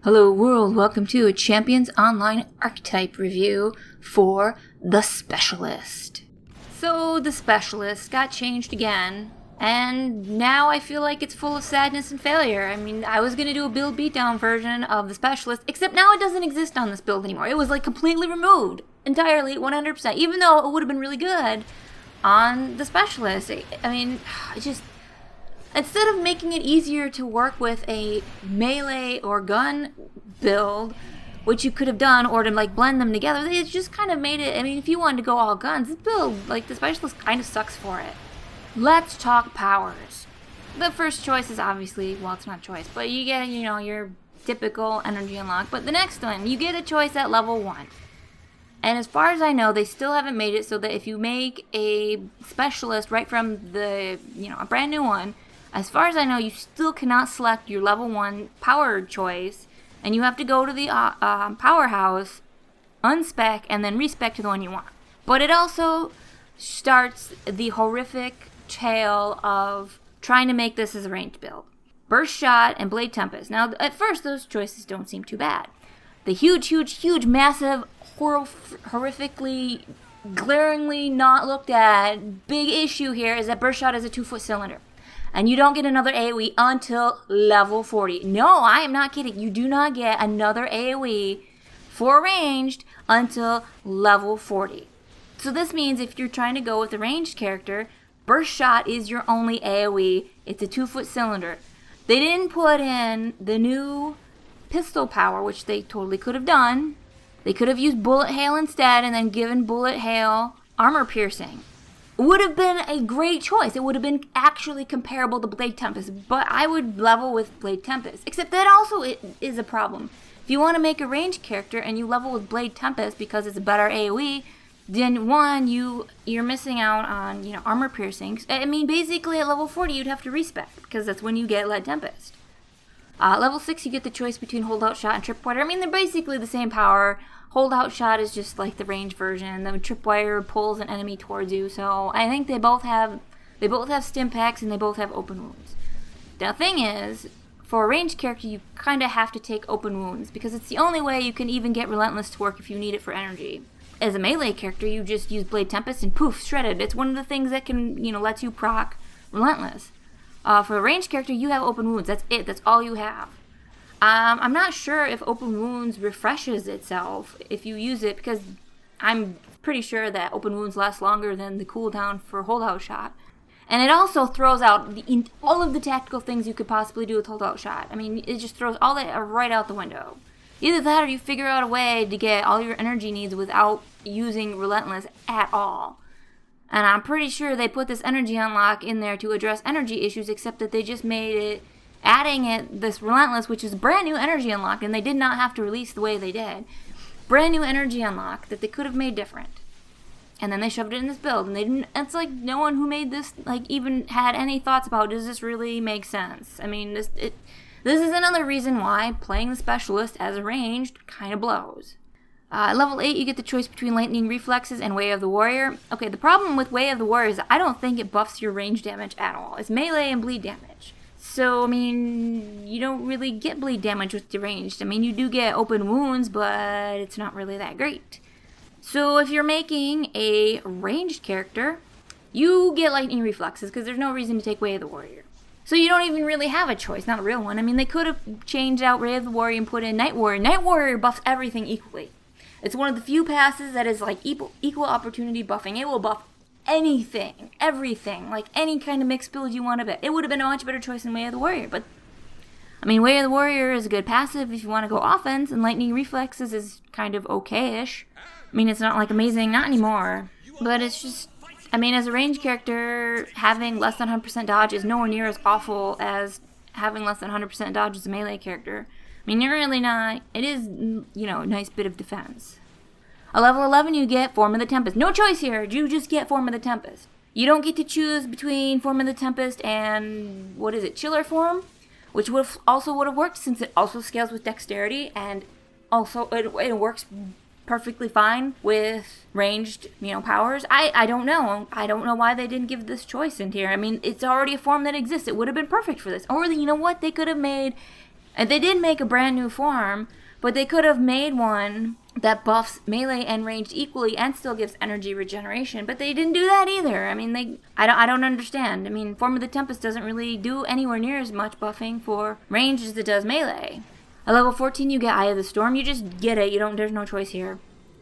Hello world, welcome to a Champions Online Archetype review for The Specialist. So The Specialist got changed again, and now I feel like it's full of sadness and failure. I mean, I was going to do a build beatdown version of The Specialist, except now it doesn't exist on this build anymore. It was like completely removed, entirely, 100%, even though it would have been really good on The Specialist. I mean, instead of making it easier to work with a melee or gun build, which you could have done, or to like blend them together, they just kind of made it. I mean, if you wanted to go all guns, this build, like the Specialist, kind of sucks for it. Let's talk powers. The first choice is obviously, well, it's not choice, but you get, your typical energy unlock. But the next one, you get a choice at level 1. And as far as I know, they still haven't made it so that if you make a Specialist right from the, a brand new one, as far as I know, you still cannot select your level 1 power choice, and you have to go to the powerhouse, unspec, and then respec to the one you want. But it also starts the horrific tale of trying to make this as a ranged build. Burst Shot and Blade Tempest. Now, at first, those choices don't seem too bad. The huge, massive, horrifically, glaringly not looked at big issue here is that Burst Shot is a 2-foot cylinder. And you don't get another AoE until level 40. No, I am not kidding. You do not get another AoE for ranged until level 40. So this means if you're trying to go with a ranged character, Burst Shot is your only AoE. It's a 2-foot cylinder. They didn't put in the new pistol power, which they totally could have done. They could have used Bullet Hail instead and then given Bullet Hail armor piercing. Would have been a great choice. It would have been actually comparable to Blade Tempest, but I would level with Blade Tempest. Except that also is a problem. If you want to make a ranged character and you level with Blade Tempest because it's a better AoE, then one, you're missing out on armor piercings. I mean, basically at level 40 you'd have to respec because that's when you get Lead Tempest. Level 6 you get the choice between Holdout Shot and Tripwire. I mean, they're basically the same power. Holdout Shot is just like the ranged version. The Tripwire pulls an enemy towards you. So I think they both have stim packs and they both have open wounds. The thing is, for a ranged character, you kind of have to take open wounds because it's the only way you can even get Relentless to work if you need it for energy. As a melee character, you just use Blade Tempest and poof, shredded. It's one of the things that can lets you proc Relentless. For a ranged character, you have open wounds. That's it. That's all you have. I'm not sure if Open Wounds refreshes itself if you use it, because I'm pretty sure that Open Wounds lasts longer than the cooldown for Holdout Shot. And it also throws out all of the tactical things you could possibly do with Holdout Shot. I mean, it just throws all that right out the window. Either that or you figure out a way to get all your energy needs without using Relentless at all. And I'm pretty sure they put this energy unlock in there to address energy issues, except that they just made it this Relentless, which is a brand new energy unlock, and they did not have to release the way they did. Brand new energy unlock that they could have made different. And then they shoved it in this build, and it's like no one who made this even had any thoughts about, does this really make sense? I mean, this is another reason why playing the Specialist as a ranged kind of blows. At level 8, you get the choice between Lightning Reflexes and Way of the Warrior. Okay, the problem with Way of the Warrior is I don't think it buffs your range damage at all. It's melee and bleed damage. So, I mean, you don't really get bleed damage with the ranged. I mean, you do get open wounds, but it's not really that great. So, if you're making a ranged character, you get Lightning Reflexes, because there's no reason to take Way of the Warrior. So you don't even really have a choice, not a real one. I mean, they could have changed out Way of the Warrior and put in Night Warrior. Night Warrior buffs everything equally. It's one of the few passes that is like equal opportunity buffing. It will buff anything, everything, like any kind of mixed build you want to bet. It would have been a much better choice than Way of the Warrior, but I mean, Way of the Warrior is a good passive if you want to go offense, and Lightning Reflexes is kind of okay-ish. I mean, it's not like amazing, not anymore, but it's just, I mean, as a ranged character, having less than 100% dodge is nowhere near as awful as having less than 100% dodge as a melee character. I mean, you're really not, it is, a nice bit of defense. At level 11, you get Form of the Tempest. No choice here, you just get Form of the Tempest. You don't get to choose between Form of the Tempest and, Chiller Form? Which would have worked since it also scales with Dexterity, and also it works perfectly fine with ranged, powers. I don't know. I don't know why they didn't give this choice in here. I mean, it's already a form that exists. It would have been perfect for this. Or, they could have made And they did make a brand new form, but they could have made one that buffs melee and ranged equally and still gives energy regeneration, but they didn't do that either. I mean, I don't understand. I mean, Form of the Tempest doesn't really do anywhere near as much buffing for range as it does melee. At level 14, you get Eye of the Storm. You just get it. There's no choice here.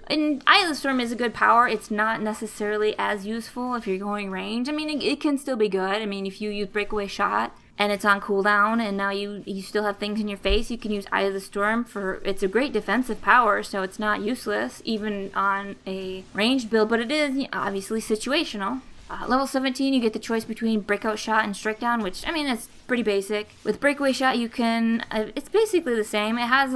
And Eye of the Storm is a good power. It's not necessarily as useful if you're going range. I mean, it can still be good. I mean, if you use Breakaway Shot and it's on cooldown and now you still have things in your face, you can use Eye of the Storm it's a great defensive power, so it's not useless even on a ranged build, but it is obviously situational. Level 17, you get the choice between Breakout Shot and Strike Down, which, I mean, it's pretty basic. With Breakaway Shot, you can, it's basically the same. It has,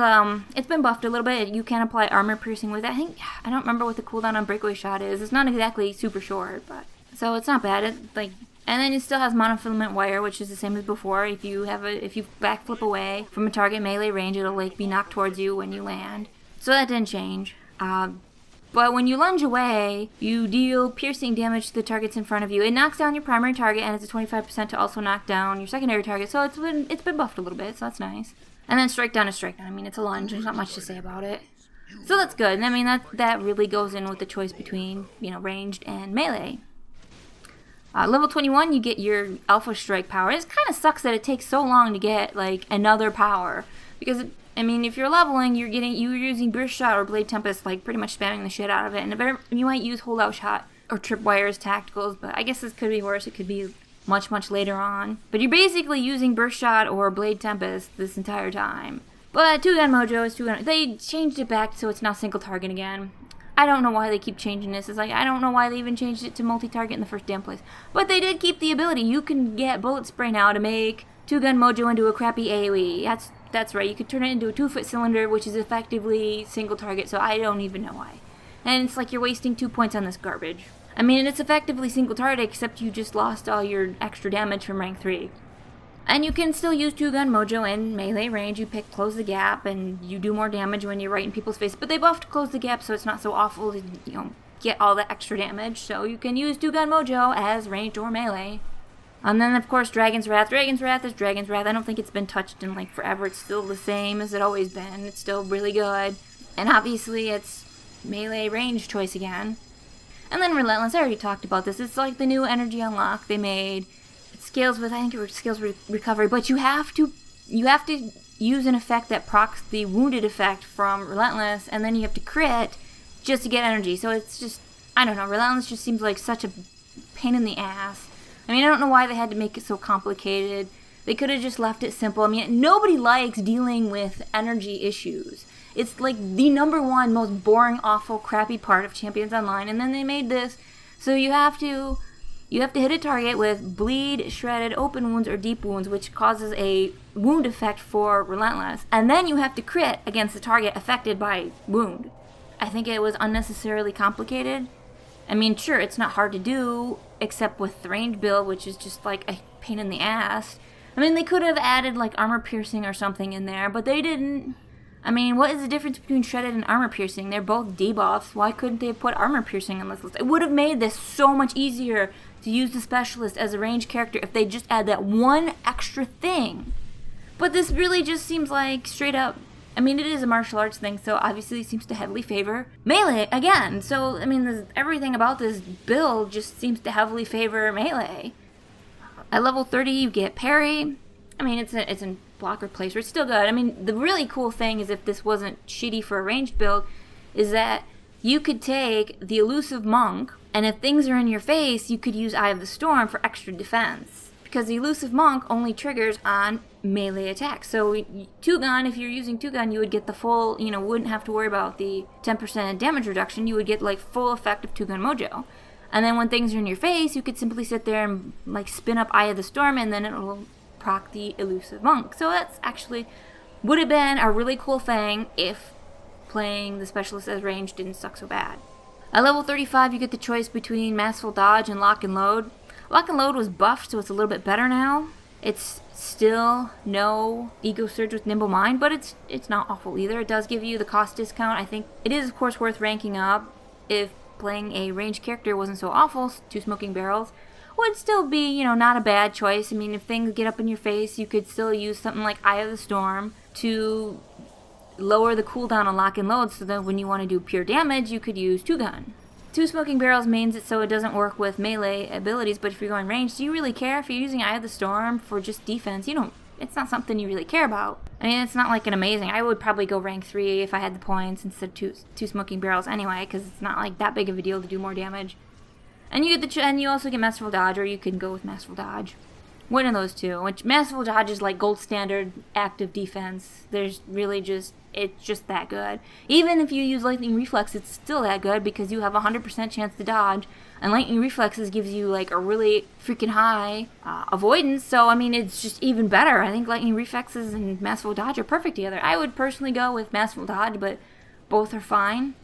it's been buffed a little bit. You can apply Armor Piercing with it. I don't remember what the cooldown on Breakaway Shot is. It's not exactly super short, but, so it's not bad. And then it still has Monofilament Wire, which is the same as before. If you backflip away from a target melee range, it'll, be knocked towards you when you land. So that didn't change. But when you lunge away, you deal piercing damage to the targets in front of you. It knocks down your primary target, and it's a 25% to also knock down your secondary target. So it's been buffed a little bit, so that's nice. And then Strike Down is Strike Down. I mean, it's a lunge. There's not much to say about it. So that's good. I mean, that really goes in with the choice between, ranged and melee. Level 21, you get your Alpha Strike power. It kind of sucks that it takes so long to get, another power. Because if you're leveling, you're using Burst Shot or Blade Tempest, pretty much spamming the shit out of it. And you might use Holdout Shot or Tripwires tacticals, but I guess this could be worse. It could be much, much later on. But you're basically using Burst Shot or Blade Tempest this entire time. But Two Gun Mojo is Two Gun. They changed it back so it's now single target again. I don't know why they keep changing this. I don't know why they even changed it to multi-target in the first damn place. But they did keep the ability. You can get Bullet Spray now to make Two Gun Mojo into a crappy AoE. That's right. You could turn it into a 2-foot cylinder, which is effectively single target, so I don't even know why. And it's like you're wasting 2 points on this garbage. I mean, it's effectively single target, except you just lost all your extra damage from rank 3. And you can still use Two Gun Mojo in melee range. You pick Close the Gap, and you do more damage when you're right in people's face. But they buffed Close the Gap, so it's not so awful to, get all the extra damage. So you can use Two Gun Mojo as ranged or melee. And then, of course, Dragon's Wrath. Dragon's Wrath is Dragon's Wrath. I don't think it's been touched in, forever. It's still the same as it always been. It's still really good. And obviously, it's melee range choice again. And then Relentless. I already talked about this. It's like the new energy unlock they made. It scales with, scales recovery. But you have to use an effect that procs the wounded effect from Relentless. And then you have to crit just to get energy. So it's just, I don't know. Relentless just seems like such a pain in the ass. I don't know why they had to make it so complicated. They could have just left it simple. Nobody likes dealing with energy issues. It's the number one most boring, awful, crappy part of Champions Online. And then they made this so you have to hit a target with bleed, shredded, open wounds, or deep wounds, which causes a wound effect for Relentless. And then you have to crit against the target affected by wound. I think it was unnecessarily complicated. Sure, it's not hard to do, except with the range build, which is just a pain in the ass. They could have added Armor Piercing or something in there, but they didn't. What is the difference between Shredded and Armor Piercing? They're both debuffs. Why couldn't they have put Armor Piercing on this list? It would have made this so much easier to use the Specialist as a ranged character if they just add that one extra thing. But this really just seems like straight up. It is a martial arts thing, so obviously it seems to heavily favor melee again. So, everything about this build just seems to heavily favor melee. At level 30, you get parry. It's in blocker place, but it's still good. The really cool thing is, if this wasn't shitty for a ranged build, is that you could take the Elusive Monk, and if things are in your face, you could use Eye of the Storm for extra defense. Because the Elusive Monk only triggers on melee attacks. So Two Gun, if you're using Two Gun, you would get the full, wouldn't have to worry about the 10% damage reduction. You would get full effect of Two Gun Mojo. And then when things are in your face, you could simply sit there and spin up Eye of the Storm, and then it'll proc the Elusive Monk. So that's actually would have been a really cool thing if playing the Specialist as range didn't suck so bad. At level 35, you get the choice between Masterful Dodge and Lock and Load. Lock and Load was buffed, so it's a little bit better now. It's still no Ego Surge with Nimble Mind, but it's not awful either. It does give you the cost discount. I think it is, of course, worth ranking up if playing a ranged character wasn't so awful. 2 Smoking Barrels. would still be, not a bad choice. I mean, if things get up in your face, you could still use something like Eye of the Storm to lower the cooldown on lock and load, so that when you want to do pure damage, you could use Two Gun. Two Smoking Barrels means it so it doesn't work with melee abilities, but if you're going range, do you really care if you're using Eye of the Storm for just defense? It's not something you really care about. I mean, it's not like an amazing. I would probably go rank 3 if I had the points instead of two Smoking Barrels anyway, because it's not like that big of a deal to do more damage. And you also get Masterful Dodge, or you can go with Masterful Dodge. One of those two. Which Masterful Dodge is like gold standard active defense. It's just that good. Even if you use Lightning Reflex, it's still that good because you have a 100% chance to dodge. And Lightning Reflexes gives you like a really freaking high avoidance. So, I mean, it's just even better. I think Lightning Reflexes and Masterful Dodge are perfect together. I would personally go with Masterful Dodge, but both are fine.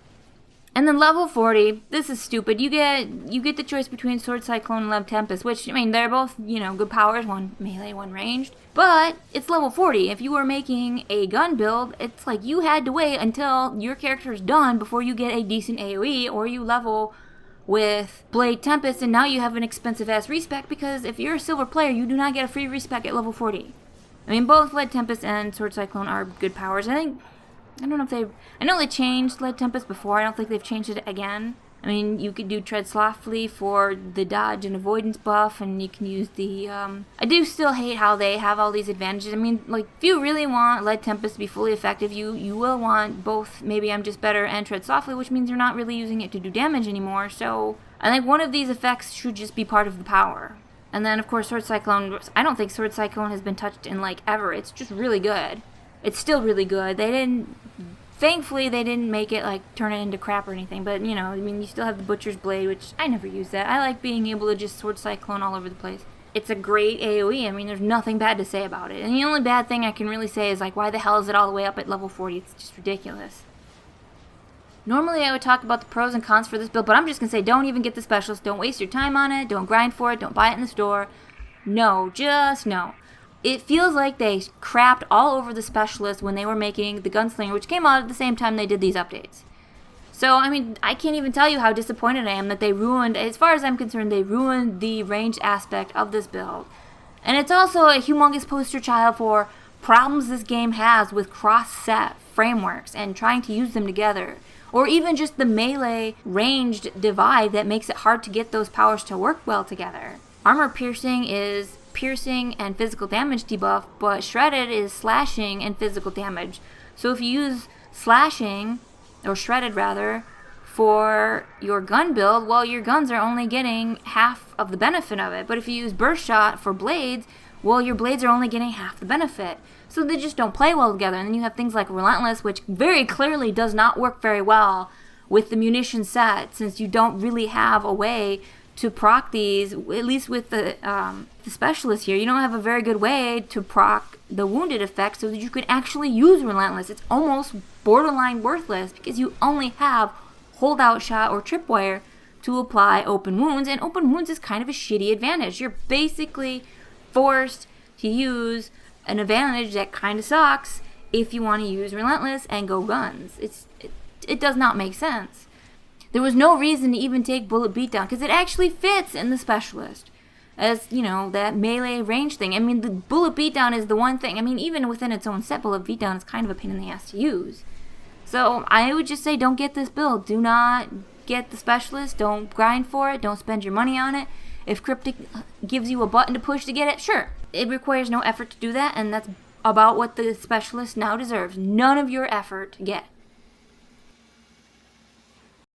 And then level 40, this is stupid. You get the choice between Sword Cyclone and Lead Tempest, which, I mean, they're both, good powers, one melee, one ranged. But it's level 40. If you were making a gun build, it's like you had to wait until your character's done before you get a decent AoE, or you level with Blade Tempest, and now you have an expensive-ass respec, because if you're a silver player, you do not get a free respec at level 40. I mean, both Lead Tempest and Sword Cyclone are good powers. I know they changed Lead Tempest before. I don't think they've changed it again. I mean, you could do Tread Softly for the dodge and avoidance buff, and you can use the, I do still hate how they have all these advantages. I mean, like, if you really want Lead Tempest to be fully effective, you will want both Maybe I'm Just Better and Tread Softly, which means you're not really using it to do damage anymore, so I think one of these effects should just be part of the power. And then, of course, Sword Cyclone, I don't think Sword Cyclone has been touched in, like, ever. It's just really good. It's still really good. Thankfully, they didn't make it, like, turn it into crap or anything. But, you still have the Butcher's Blade, which I never use that. I like being able to just Sword Cyclone all over the place. It's a great AoE. I mean, there's nothing bad to say about it. And the only bad thing I can really say is, like, why the hell is it all the way up at level 40? It's just ridiculous. Normally, I would talk about the pros and cons for this build, but I'm just going to say, don't even get the Specialist. Don't waste your time on it. Don't grind for it. Don't buy it in the store. No, just no. It feels like they crapped all over the Specialist when they were making the Gunslinger, which came out at the same time they did these updates. So, I mean, I can't even tell you how disappointed I am that they ruined, as far as I'm concerned, they ruined the ranged aspect of this build. And it's also a humongous poster child for problems this game has with cross-set frameworks and trying to use them together. Or even just the melee ranged divide that makes it hard to get those powers to work well together. Armor Piercing is piercing and physical damage debuff, but Shredded is slashing and physical damage. So if you use slashing, or Shredded rather, for your gun build, well, your guns are only getting half of the benefit of it. But if you use Burst Shot for blades, well, your blades are only getting half the benefit. So they just don't play well together. And then you have things like Relentless, which very clearly does not work very well with the munition set, since you don't really have a way to proc these, at least with the Specialist here. You don't have a very good way to proc the wounded effect so that you can actually use Relentless. It's almost borderline worthless because you only have Holdout Shot or Tripwire to apply Open Wounds, and Open Wounds is kind of a shitty advantage. You're basically forced to use an advantage that kind of sucks if you want to use Relentless and go guns. It does not make sense. There was no reason to even take Bullet Beatdown, because it actually fits in the Specialist as, that melee range thing. I mean, the Bullet Beatdown is the one thing. I mean, even within its own set, Bullet Beatdown is kind of a pain in the ass to use. So I would just say don't get this build. Do not get the Specialist. Don't grind for it. Don't spend your money on it. If Cryptic gives you a button to push to get it, sure. It requires no effort to do that, and that's about what the Specialist now deserves. None of your effort to get.